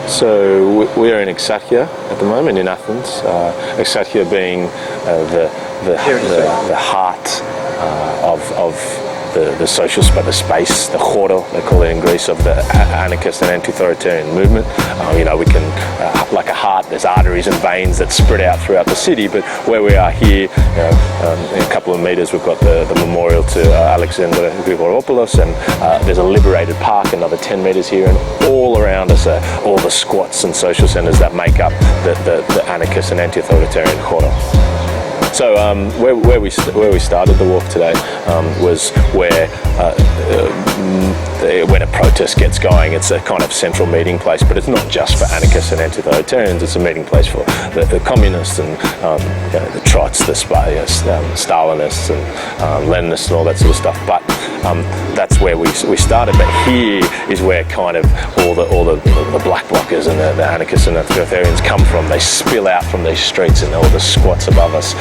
So we're in Exarcheia at the moment in Athens. Exarcheia being the heart of the social the space, the chordo, they call it in Greece, of the anarchist and anti-authoritarian movement. We can, like a heart, there's arteries and veins that spread out throughout the city, but where we are here, in a couple of metres, we've got the memorial to Alexander Grigoropoulos, and there's a liberated park, another 10 metres here, and all around us are all the squats and social centres that make up the anarchist and anti-authoritarian chordo. So where we started the walk today was where when a protest gets going, it's a kind of central meeting place, but it's not just for anarchists and anti-authoritarians, it's a meeting place for the communists and the Trotskyists, Stalinists and Leninists and all that sort of stuff. But that's where we started. But here is where kind of all the black blockers and the anarchists and authoritarians come from. They spill out from these streets and all the squats above us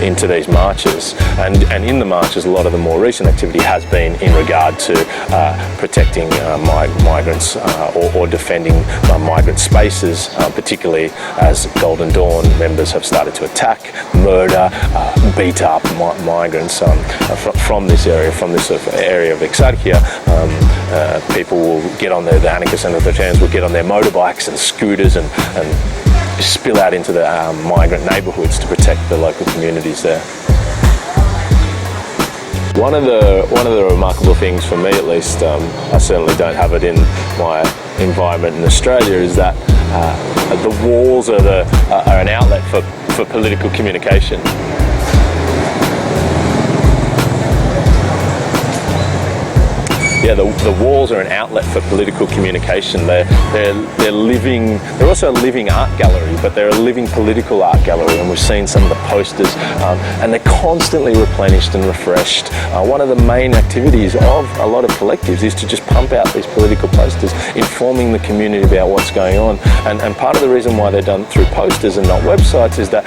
into these marches. And in the marches, a lot of the more recent activity has been in regard to protecting migrants or defending migrant spaces, particularly as Golden Dawn members have started to attack, murder, beat up migrants from this area, from this sort of area of Exarcheia. People will get on the anarchists and authoritarians will get on their motorbikes and scooters and spill out into the migrant neighbourhoods to protect the local communities there. One of the remarkable things for me, at least, I certainly don't have it in my environment in Australia, is that the walls are an outlet for political communication. Yeah, the walls are an outlet for political communication. They're living. They're also a living art gallery, but they're a living political art gallery. And we've seen some of the posters, and they're constantly replenished and refreshed. One of the main activities of a lot of collectives is to just pump out these political posters, informing the community about what's going on. And part of the reason why they're done through posters and not websites is that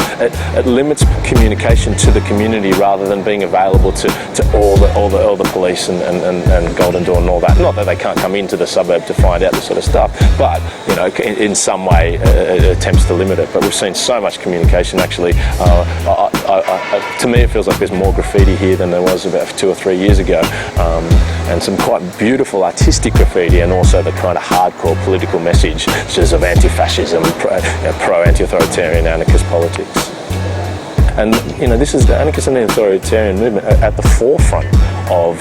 it limits communication to the community rather than being available to all the police and Golden Dawn and all that. Not that they can't come into the suburb to find out this sort of stuff, but in some way attempts to limit it. But we've seen so much communication actually. To me, it feels like there's more graffiti here than there was about 2 or 3 years ago, and some quite beautiful artistic graffiti, and also the kind of hardcore political messages of anti-fascism, pro-anti-authoritarian anarchist politics. And this is the anarchist and authoritarian movement at the forefront of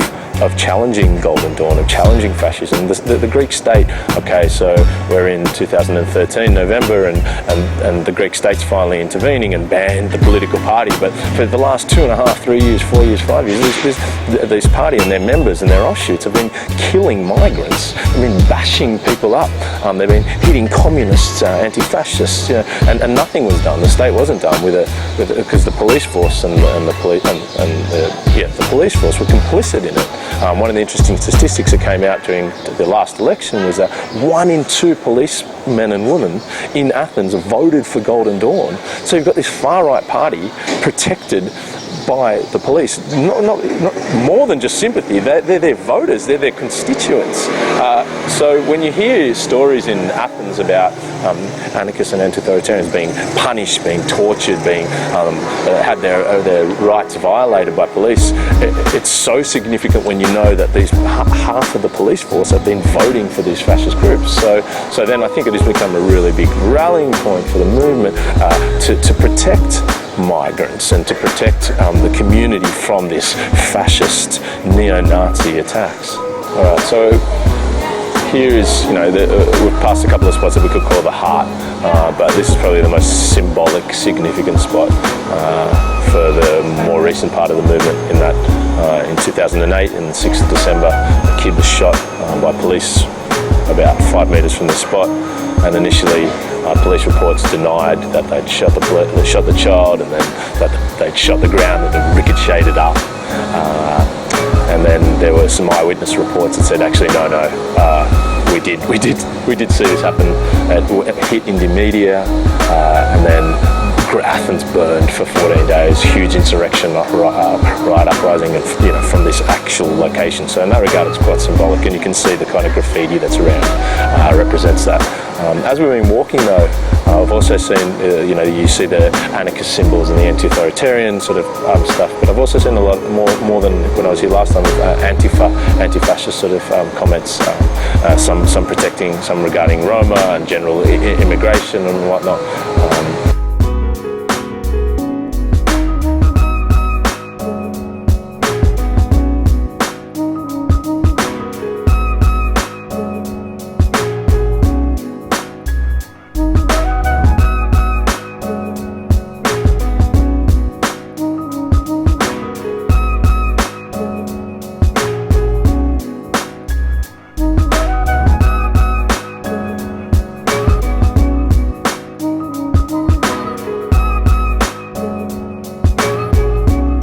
challenging Golden Dawn, of challenging fascism. The Greek state, okay, so we're in 2013 November, and the Greek state's finally intervening and banned the political party, but for the last 2.5, 3 years, 4 years, 5 years, this party and their members and their offshoots have been killing migrants, they've been bashing people up, they've been hitting communists, anti-fascists, and nothing was done. The state wasn't done because the police force and the police force were complicit in it. One of the interesting statistics that came out during the last election was that 1 in 2 policemen and women in Athens voted for Golden Dawn. So you've got this far-right party protected by the police, not more than just sympathy. They're their voters, they're their constituents. So when you hear stories in Athens about anarchists and anti-authoritarians being punished, being tortured, being had their rights violated by police, it's so significant when you know that half of the police force have been voting for these fascist groups. So then I think it has become a really big rallying point for the movement to protect migrants and to protect the community from this fascist neo-Nazi attacks. All right, so here is, we've passed a couple of spots that we could call the heart, but this is probably the most symbolic, significant spot for the more recent part of the movement, in that in 2008, on the 6th of December, a kid was shot by police about 5 metres from the spot, and initially police reports denied that they'd shot the child, and then that they'd shot the ground and it ricocheted up. And then there were some eyewitness reports that said, actually, no, we did see this happen. It hit in the media, and then Athens burned for 14 days. Huge insurrection, riot uprising, and from this actual location. So in that regard, it's quite symbolic, and you can see the kind of graffiti that's around represents that. As we've been walking though, I've also seen, you see the anarchist symbols and the anti-authoritarian sort of stuff, but I've also seen a lot more than when I was here last time, anti-fascist sort of comments, some protecting, some regarding Roma and general immigration and whatnot.